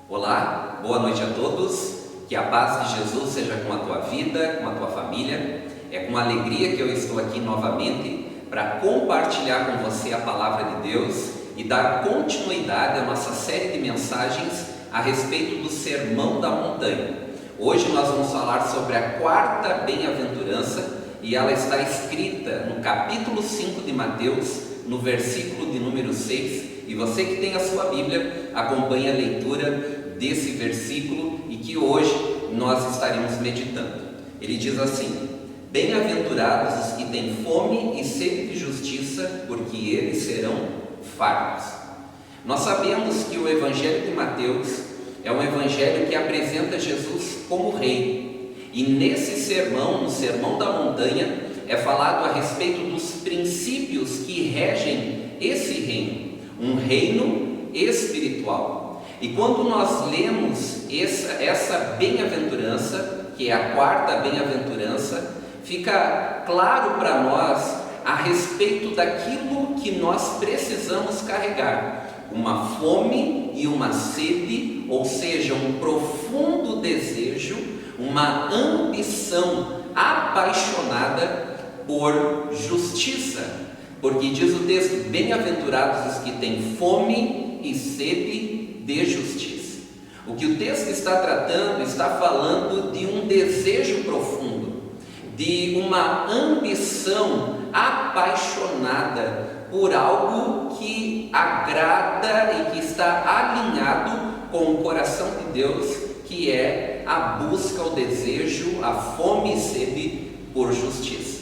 Olá, boa noite a todos, que a paz de Jesus seja com a tua vida, com a tua família. É com alegria que eu estou aqui novamente para compartilhar com você a palavra de Deus e dar continuidade à nossa série de mensagens a respeito do Sermão da Montanha. Hoje nós vamos falar sobre a quarta bem-aventurança e ela está escrita no capítulo 5 de Mateus, no versículo de número 6. E você que tem a sua Bíblia, acompanhe a leitura desse versículo e que hoje nós estaremos meditando. Ele diz assim: bem-aventurados os que têm fome e sede de justiça, porque eles serão fartos. Nós sabemos que o Evangelho de Mateus é um evangelho que apresenta Jesus como rei. E nesse sermão, no Sermão da Montanha, é falado a respeito dos princípios que regem esse reino, um reino espiritual. E quando nós lemos essa bem-aventurança, que é a quarta bem-aventurança, fica claro para nós a respeito daquilo que nós precisamos carregar: uma fome e uma sede, ou seja, um profundo desejo, uma ambição apaixonada por justiça, porque diz o texto: bem-aventurados os que têm fome e sede de justiça. O que o texto está tratando, está falando de um desejo profundo, de uma ambição apaixonada por algo que agrada e que está alinhado com o coração de Deus, que é a busca, o desejo, a fome e sede por justiça.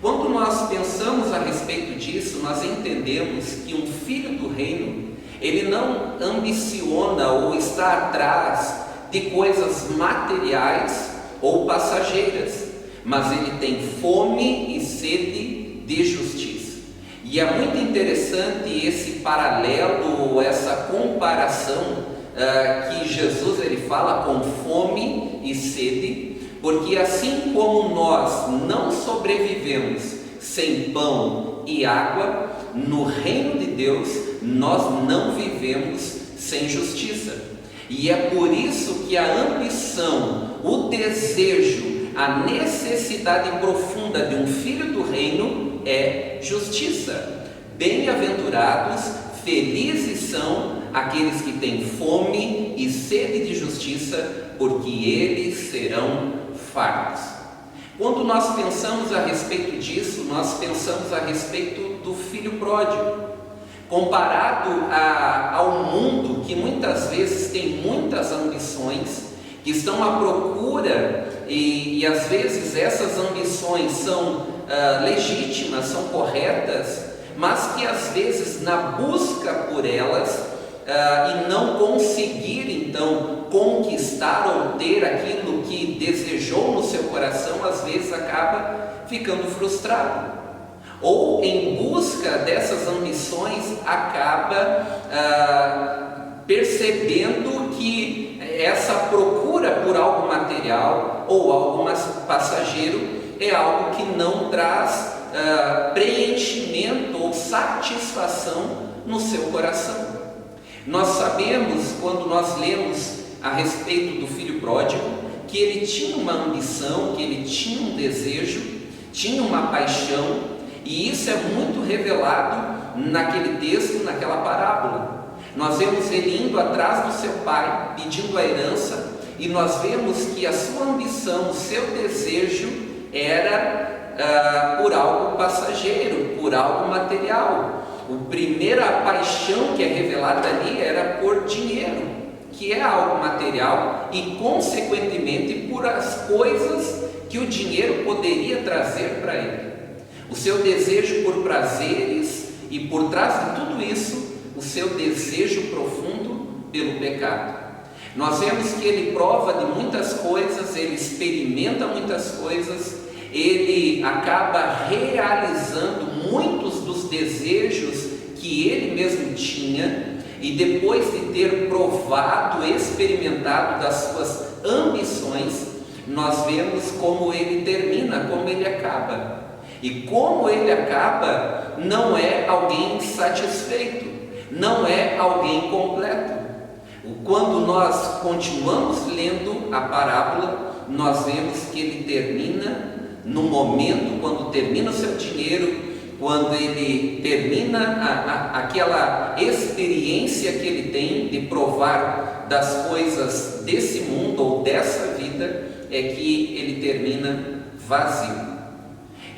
Quando nós pensamos a respeito disso, nós entendemos que um filho do reino, ele não ambiciona ou está atrás de coisas materiais ou passageiras, mas ele tem fome e sede de justiça. E é muito interessante esse paralelo ou essa comparação que Jesus ele fala com fome e sede, porque assim como nós não sobrevivemos sem pão e água, no reino de Deus nós não vivemos sem justiça. E é por isso que a ambição, o desejo, a necessidade profunda de um filho do reino é justiça. Bem-aventurados, felizes são aqueles que têm fome e sede de justiça, porque eles serão fartos. Quando nós pensamos a respeito disso, nós pensamos a respeito do filho pródigo. Comparado ao mundo que muitas vezes tem muitas ambições, que estão à procura, e às vezes essas ambições são legítimas, são corretas, mas que às vezes na busca por elas e não conseguir então conquistar ou ter aquilo que desejou no seu coração, às vezes acaba ficando frustrado, ou em busca dessas ambições acaba percebendo que essa procura por algo material ou algo mais passageiro é algo que não traz preenchimento ou satisfação no seu coração. Nós sabemos, quando nós lemos a respeito do filho pródigo, que ele tinha uma ambição, que ele tinha um desejo, tinha uma paixão, e isso é muito revelado naquele texto, naquela parábola. Nós vemos ele indo atrás do seu pai, pedindo a herança, e nós vemos que a sua ambição, o seu desejo era por algo passageiro, por algo material. A primeira paixão que é revelada ali era por dinheiro, que é algo material, e consequentemente por as coisas que o dinheiro poderia trazer para ele. O seu desejo por prazeres, e por trás de tudo isso, o seu desejo profundo pelo pecado. Nós vemos que ele prova de muitas coisas, ele experimenta muitas coisas, ele acaba realizando muitos dos desejos que ele mesmo tinha, e depois de ter provado, experimentado das suas ambições, nós vemos como ele termina, como ele acaba. E como ele acaba, não é alguém satisfeito, não é alguém completo. Quando nós continuamos lendo a parábola, nós vemos que ele termina no momento, quando termina o seu dinheiro, quando ele termina aquela experiência que ele tem de provar das coisas desse mundo ou dessa vida, é que ele termina vazio.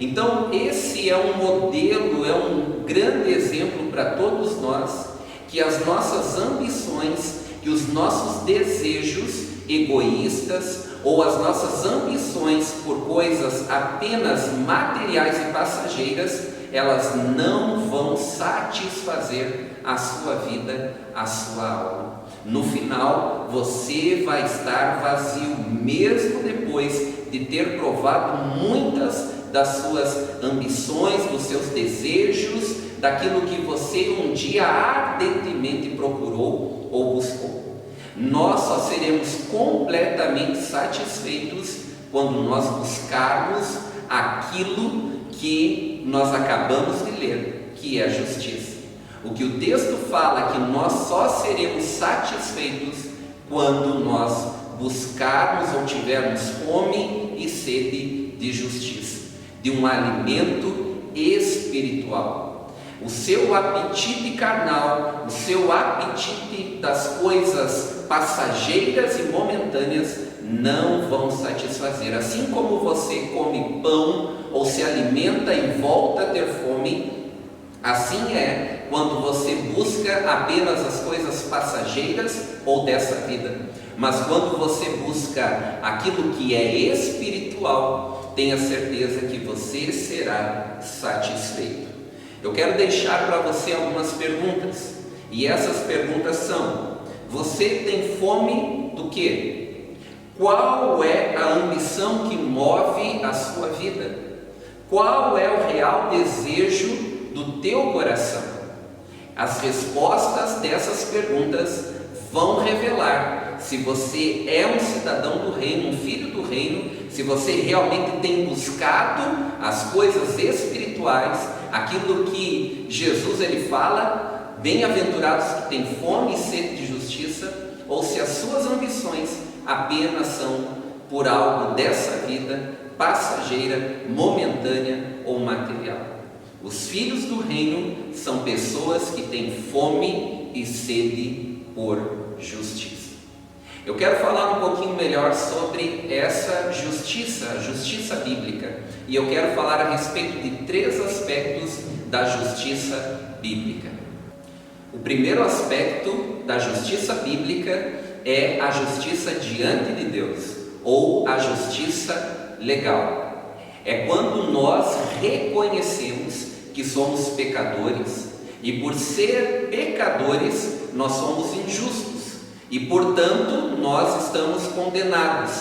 Então esse é um modelo, é um grande exemplo para todos nós, que as nossas ambições, que os nossos desejos egoístas ou as nossas ambições por coisas apenas materiais e passageiras, elas não vão satisfazer a sua vida, a sua alma. No final, você vai estar vazio, mesmo depois de ter provado muitas das suas ambições, dos seus desejos, daquilo que você um dia ardentemente procurou ou buscou. Nós só seremos completamente satisfeitos quando nós buscarmos aquilo que nós acabamos de ler, que é a justiça. O que o texto fala é que nós só seremos satisfeitos quando nós buscarmos ou tivermos fome e sede de justiça, de um alimento espiritual. O seu apetite carnal, o seu apetite das coisas passageiras e momentâneas não vão satisfazer. Assim como você come pão ou se alimenta e volta a ter fome, assim é quando você busca apenas as coisas passageiras ou dessa vida. Mas quando você busca aquilo que é espiritual, tenha certeza que você será satisfeito. Eu quero deixar para você algumas perguntas, e essas perguntas são: você tem fome do quê? Qual é a ambição que move a sua vida? Qual é o real desejo do teu coração? As respostas dessas perguntas vão revelar se você é um cidadão do reino, um filho do reino, se você realmente tem buscado as coisas espirituais, aquilo que Jesus ele fala, bem-aventurados que têm fome e sede de justiça, ou se as suas ambições apenas são por algo dessa vida, passageira, momentânea ou material. Os filhos do reino são pessoas que têm fome e sede por justiça. Eu quero falar um pouquinho melhor sobre essa justiça, a justiça bíblica, e eu quero falar a respeito de 3 aspectos da justiça bíblica. O primeiro aspecto da justiça bíblica é a justiça diante de Deus, ou a justiça legal. É quando nós reconhecemos que somos pecadores, e por ser pecadores nós somos injustos, e portanto nós estamos condenados,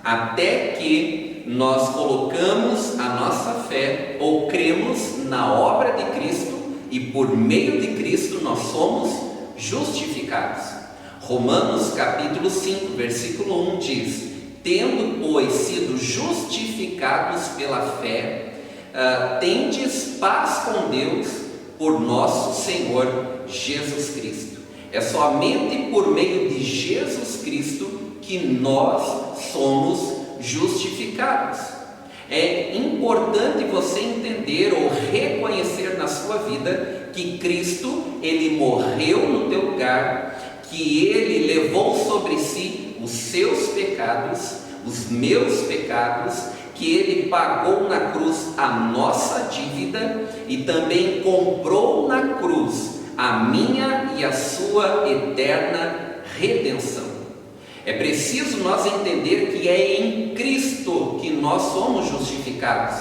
até que nós colocamos a nossa fé ou cremos na obra de Cristo, e por meio de Cristo nós somos justificados. Romanos capítulo 5, versículo 1 diz: tendo, pois, sido justificados pela fé, tendes paz com Deus por nosso Senhor Jesus Cristo. É somente por meio de Jesus Cristo que nós somos justificados. É importante você entender ou reconhecer na sua vida que Cristo, ele morreu no teu lugar, que ele levou sobre si os seus pecados, os meus pecados, que ele pagou na cruz a nossa dívida e também comprou na cruz a minha e a sua eterna redenção. É preciso nós entender que é em Cristo que nós somos justificados.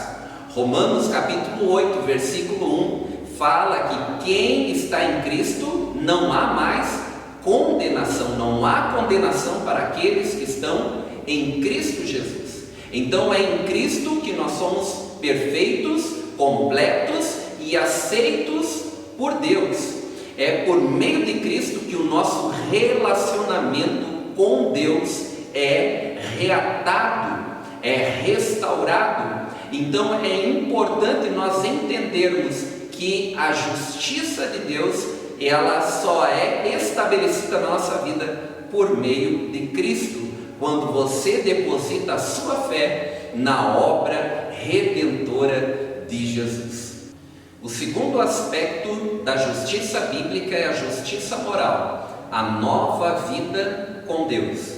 Romanos capítulo 8, versículo 1 fala que quem está em Cristo não há mais condenação, não há condenação para aqueles que estão em Cristo Jesus. Então é em Cristo que nós somos perfeitos, completos e aceitos por Deus. É por meio de Cristo que o nosso relacionamento com Deus é reatado, é restaurado. Então é importante nós entendermos que a justiça de Deus ela só é estabelecida na nossa vida por meio de Cristo, quando você deposita a sua fé na obra redentora de Jesus. O segundo aspecto da justiça bíblica é a justiça moral, a nova vida com Deus.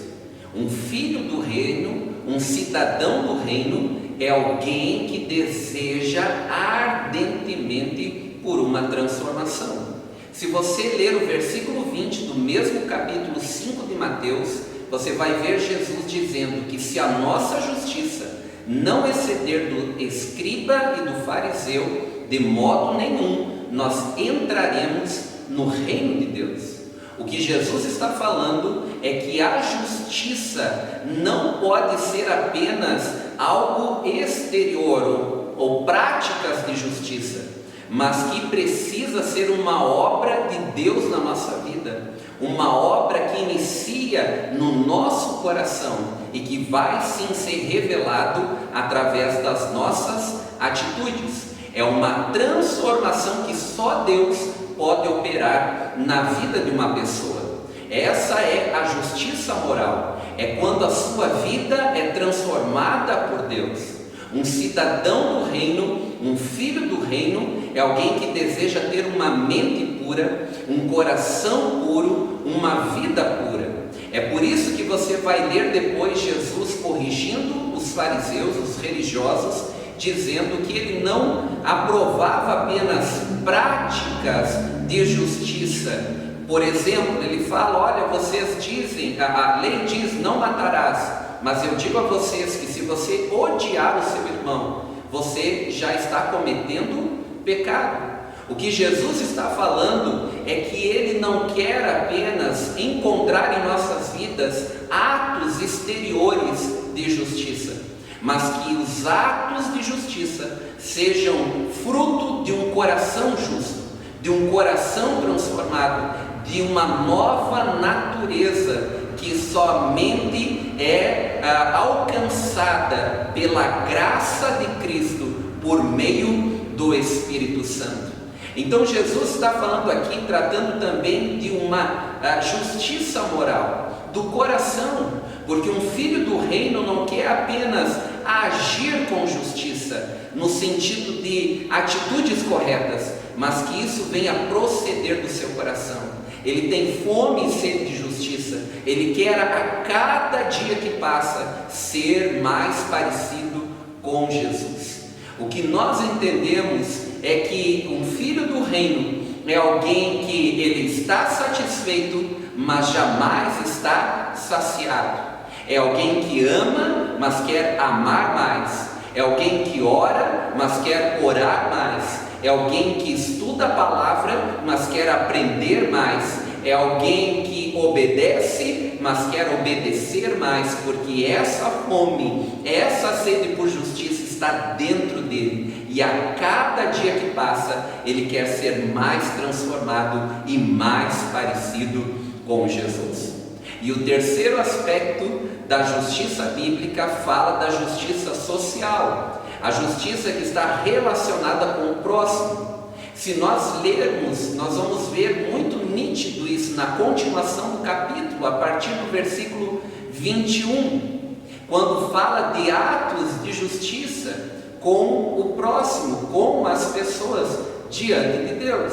Um filho do reino, um cidadão do reino, é alguém que deseja ardentemente por uma transformação. Se você ler o versículo 20 do mesmo capítulo 5 de Mateus, você vai ver Jesus dizendo que se a nossa justiça não exceder do escriba e do fariseu, de modo nenhum nós entraremos no reino de Deus. O que Jesus está falando é que a justiça não pode ser apenas algo exterior ou práticas de justiça, mas que precisa ser uma obra de Deus na nossa vida, uma obra que inicia no nosso coração e que vai sim ser revelado através das nossas atitudes. É uma transformação que só Deus pode operar na vida de uma pessoa. Essa é a justiça moral, é quando a sua vida é transformada por Deus. Um cidadão do reino, um filho do reino, é alguém que deseja ter uma mente pura, um coração puro, uma vida pura. É por isso que você vai ler depois Jesus corrigindo os fariseus, os religiosos, dizendo que ele não aprovava apenas práticas de justiça. Por exemplo, ele fala: olha, vocês dizem, a lei diz não matarás, mas eu digo a vocês que se você odiar o seu irmão, você já está cometendo pecado. O que Jesus está falando é que ele não quer apenas encontrar em nossas vidas atos exteriores de justiça, mas que os atos de justiça sejam fruto de um coração justo, de um coração transformado, de uma nova natureza que somente é alcançada pela graça de Cristo por meio do Espírito Santo. Então Jesus está falando aqui, tratando também de uma justiça moral do coração, porque um filho do reino não quer apenas agir com justiça, no sentido de atitudes corretas, mas que isso venha proceder do seu coração. Ele tem fome e sede de justiça, ele quer a cada dia que passa ser mais parecido com Jesus. O que nós entendemos é que um filho do reino é alguém que ele está satisfeito, mas jamais está saciado. É alguém que ama, mas quer amar mais. É alguém que ora, mas quer orar mais. É alguém que estuda a palavra, mas quer aprender mais. É alguém que obedece, mas quer obedecer mais, porque essa fome, essa sede por justiça está dentro dele, e a cada dia que passa, ele quer ser mais transformado e mais parecido com Jesus. E o terceiro aspecto da justiça bíblica fala da justiça social, a justiça que está relacionada com o próximo. Se nós lermos, nós vamos ver muito nítido isso na continuação do capítulo, a partir do versículo 21, quando fala de atos de justiça com o próximo, com as pessoas diante de Deus.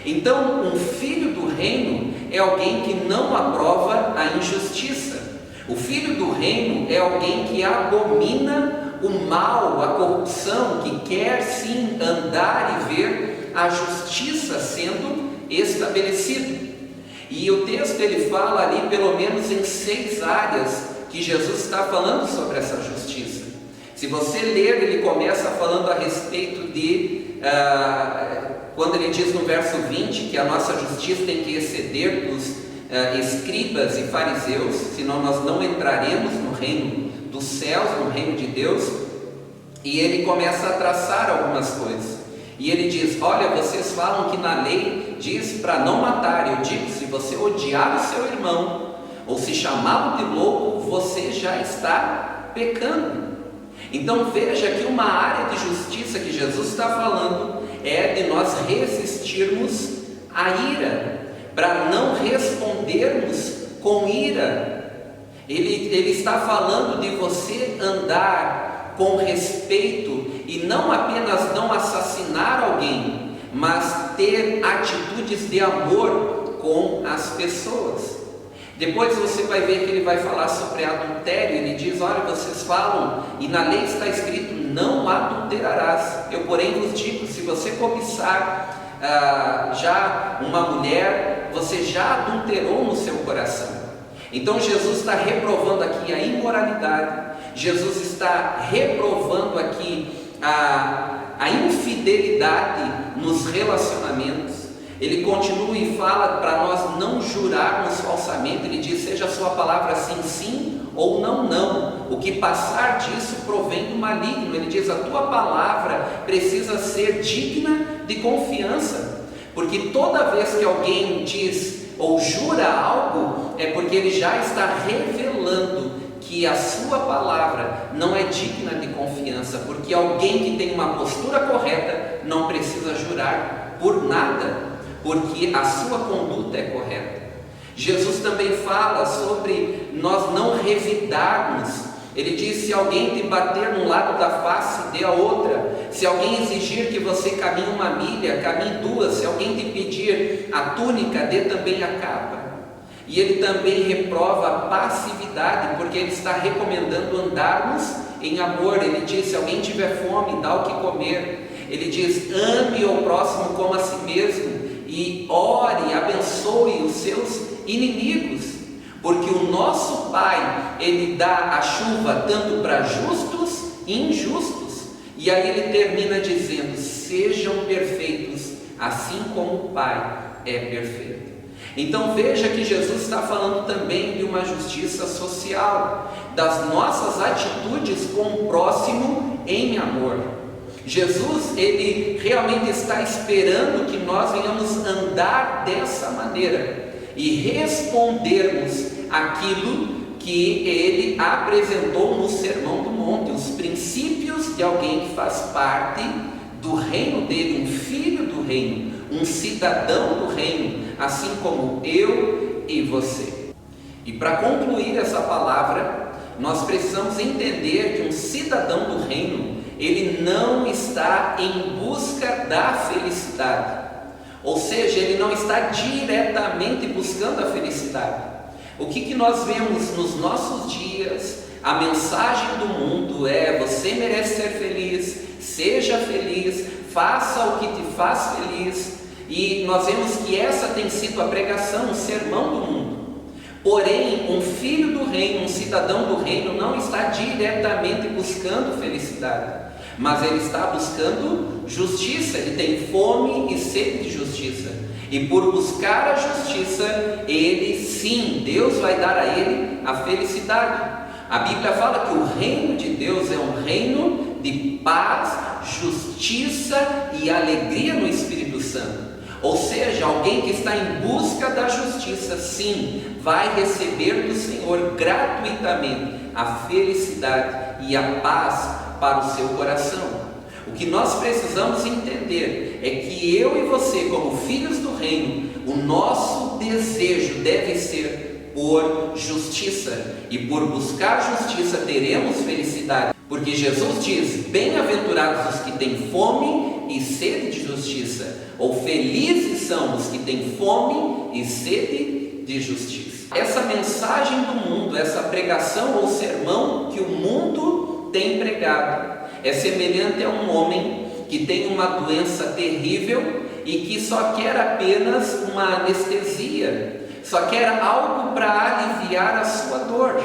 Então, um filho do reino é alguém que não aprova a injustiça. O filho do reino é alguém que abomina o mal, a corrupção, que quer sim andar e ver a justiça sendo estabelecida. E o texto ele fala ali pelo menos em 6 áreas que Jesus está falando sobre essa justiça. Se você ler, ele começa falando a respeito de, quando ele diz no verso 20 que a nossa justiça tem que exceder dos escribas e fariseus, senão nós não entraremos no reino dos céus, no reino de Deus. E ele começa a traçar algumas coisas. E ele diz: olha, vocês falam que na lei diz para não matar. Eu digo, se você odiar o seu irmão, ou se chamá-lo de louco, você já está pecando. Então veja que uma área de justiça que Jesus está falando é de nós resistirmos a ira, para não respondermos com ira. Ele está falando de você andar com respeito e não apenas não assassinar alguém, mas ter atitudes de amor com as pessoas. Depois você vai ver que ele vai falar sobre adultério. Ele diz: olha, vocês falam, e na lei está escrito, não adulterarás. Eu, porém, vos digo, se você cobiçar já uma mulher, você já adulterou no seu coração. Então Jesus está reprovando aqui a imoralidade, Jesus está reprovando aqui a infidelidade nos relacionamentos. Ele continua e fala para nós não jurarmos falsamente. Ele diz: seja a sua palavra sim, sim, ou não, não. O que passar disso provém do maligno. Ele diz: a tua palavra precisa ser digna de confiança, porque toda vez que alguém diz ou jura algo, é porque ele já está revelando que a sua palavra não é digna de confiança, porque alguém que tem uma postura correta não precisa jurar por nada, porque a sua conduta é correta. Jesus também fala sobre nós não revidarmos. Ele diz: se alguém te bater num lado da face, dê a outra. Se alguém exigir que você caminhe uma milha, caminhe duas. Se alguém te pedir a túnica, dê também a capa. E ele também reprova a passividade, porque ele está recomendando andarmos em amor. Ele diz: se alguém tiver fome, dá o que comer. Ele diz: ame o próximo como a si mesmo, e ore, abençoe os seus inimigos, porque o nosso Pai, Ele dá a chuva tanto para justos e injustos. E aí ele termina dizendo: sejam perfeitos, assim como o Pai é perfeito. Então veja que Jesus está falando também de uma justiça social, das nossas atitudes com o próximo em amor. Jesus, ele realmente está esperando que nós venhamos andar dessa maneira e respondermos aquilo que ele apresentou no Sermão do Monte, os princípios de alguém que faz parte do reino dele, um filho do reino, um cidadão do reino, assim como eu e você. E para concluir essa palavra, nós precisamos entender que um cidadão do reino, ele não está em busca da felicidade, ou seja, ele não está diretamente buscando a felicidade. O que nós vemos nos nossos dias? A mensagem do mundo é: você merece ser feliz, seja feliz, faça o que te faz feliz. E nós vemos que essa tem sido a pregação, o sermão do mundo. Porém, um filho do reino, um cidadão do reino, não está diretamente buscando felicidade, mas ele está buscando justiça. Ele tem fome e sede de justiça, e por buscar a justiça, ele sim, Deus vai dar a ele a felicidade. A Bíblia fala que o reino de Deus é um reino de paz, justiça e alegria no Espírito Santo. Ou seja, alguém que está em busca da justiça, sim, vai receber do Senhor gratuitamente a felicidade e a paz para o seu coração. O que nós precisamos entender é que eu e você, como filhos do reino, o nosso desejo deve ser por justiça, e por buscar justiça teremos felicidade, porque Jesus diz: bem-aventurados os que têm fome e sede de justiça, ou felizes são os que têm fome e sede de justiça. Essa mensagem do mundo, essa pregação ou sermão que o mundo tem pregado, é semelhante a um homem que tem uma doença terrível e que só quer apenas uma anestesia, só quer algo para aliviar a sua dor.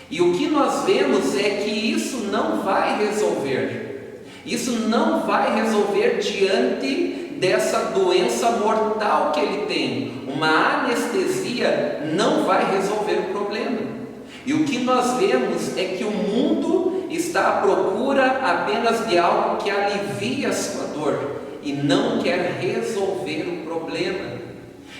E o que nós vemos é que isso não vai resolver. Isso não vai resolver diante dessa doença mortal que ele tem. Uma anestesia não vai resolver o problema. E o que nós vemos é que o mundo está à procura apenas de algo que alivie a sua dor e não quer resolver o problema.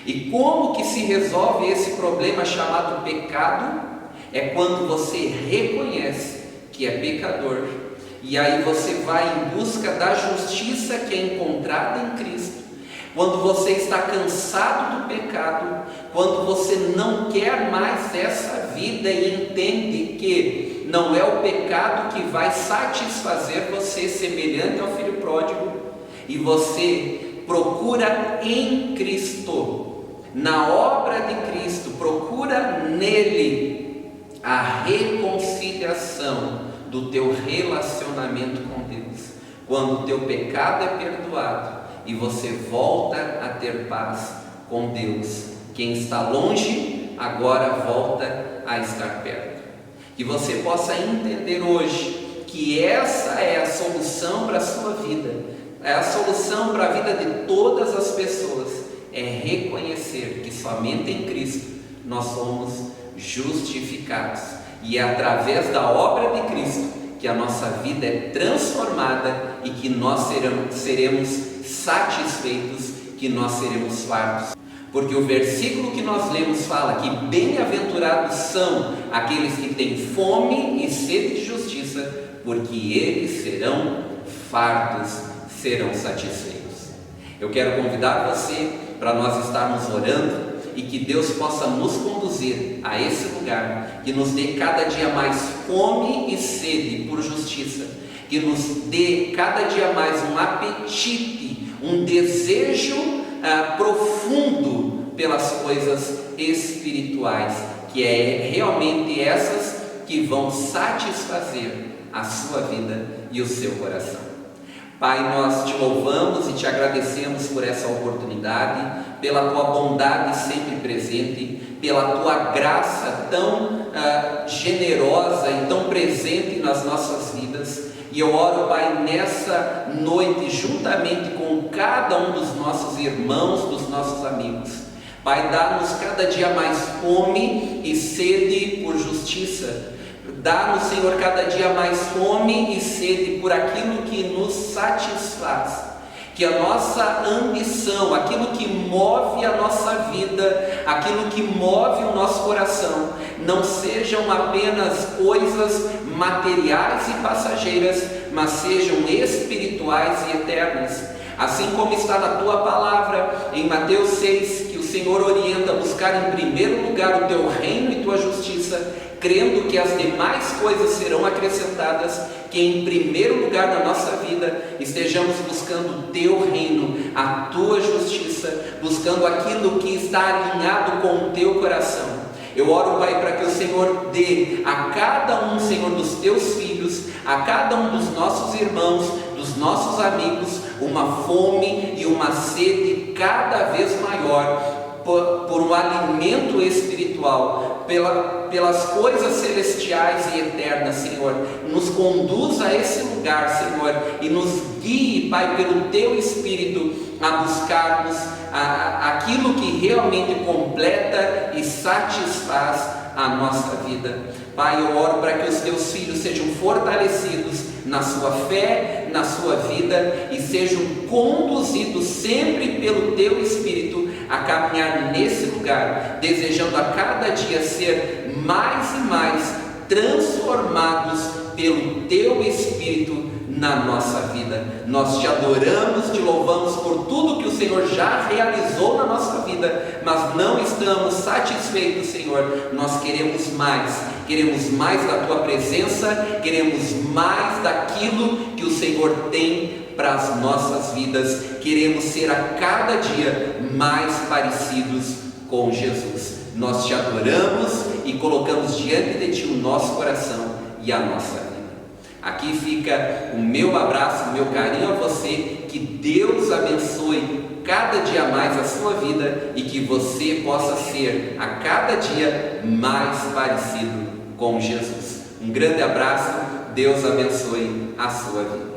E como que se resolve esse problema chamado pecado? É quando você reconhece que é pecador, e aí você vai em busca da justiça que é encontrada em Cristo. quando você está cansado do pecado, quando você não quer mais essa vida e entende que não é o pecado que vai satisfazer você, semelhante ao filho pródigo, e você procura em Cristo, na obra de Cristo, procura nele a reconciliação do teu relacionamento com Deus. Quando o teu pecado é perdoado e você volta a ter paz com Deus, quem está longe agora volta a estar perto. Que você possa entender hoje que essa é a solução para a sua vida, é a solução para a vida de todas as pessoas, é reconhecer que somente em Cristo nós somos justificados, e é através da obra de Cristo que a nossa vida é transformada e que nós seremos satisfeitos, que nós seremos fartos. Porque o versículo que nós lemos fala que bem-aventurados são aqueles que têm fome e sede de justiça, porque eles serão fartos, serão satisfeitos. Eu quero convidar você para nós estarmos orando e que Deus possa nos conduzir a esse lugar, que nos dê cada dia mais fome e sede por justiça, que nos dê cada dia mais um apetite, um desejo profundo pelas coisas espirituais, que é realmente essas que vão satisfazer a sua vida e o seu coração. Pai, nós te louvamos e te agradecemos por essa oportunidade, pela tua bondade sempre presente, pela tua graça tão generosa e tão presente nas nossas vidas. E eu oro, Pai, nessa noite, juntamente com cada um dos nossos irmãos, dos nossos amigos. Pai, dá-nos cada dia mais fome e sede por justiça. Dá-nos, Senhor, cada dia mais fome e sede por aquilo que nos satisfaz. Que a nossa ambição, aquilo que move a nossa vida, aquilo que move o nosso coração, não sejam apenas coisas materiais e passageiras, mas sejam espirituais e eternas. Assim como está na tua palavra, em Mateus 6, que o Senhor orienta a buscar em primeiro lugar o teu reino e tua justiça, crendo que as demais coisas serão acrescentadas, que em primeiro lugar na nossa vida estejamos buscando o teu reino, a tua justiça, buscando aquilo que está alinhado com o teu coração. Eu oro, Pai, para que o Senhor dê a cada um, Senhor, dos teus filhos, a cada um dos nossos irmãos, dos nossos amigos, uma fome e uma sede cada vez maior por um alimento espiritual, pelas coisas celestiais e eternas, Senhor. Nos conduz a esse lugar, Senhor, e nos guie, Pai, pelo teu Espírito, a buscarmos aquilo que realmente completa e satisfaz a nossa vida. Pai, eu oro para que os teus filhos sejam fortalecidos na sua fé, na sua vida, e sejam conduzidos sempre pelo teu Espírito a caminhar nesse lugar, desejando a cada dia ser mais e mais transformados pelo teu Espírito na nossa vida. Nós te adoramos, te louvamos por tudo que o Senhor já realizou na nossa vida, mas não estamos satisfeitos, Senhor. Nós queremos mais da tua presença, queremos mais daquilo que o Senhor tem para as nossas vidas. Queremos ser a cada dia mais parecidos com Jesus. Nós te adoramos e colocamos diante de ti o nosso coração e a nossa vida. Aqui fica o meu abraço, o meu carinho a você. Que Deus abençoe cada dia mais a sua vida e que você possa ser a cada dia mais parecido com Jesus. Um grande abraço, Deus abençoe a sua vida.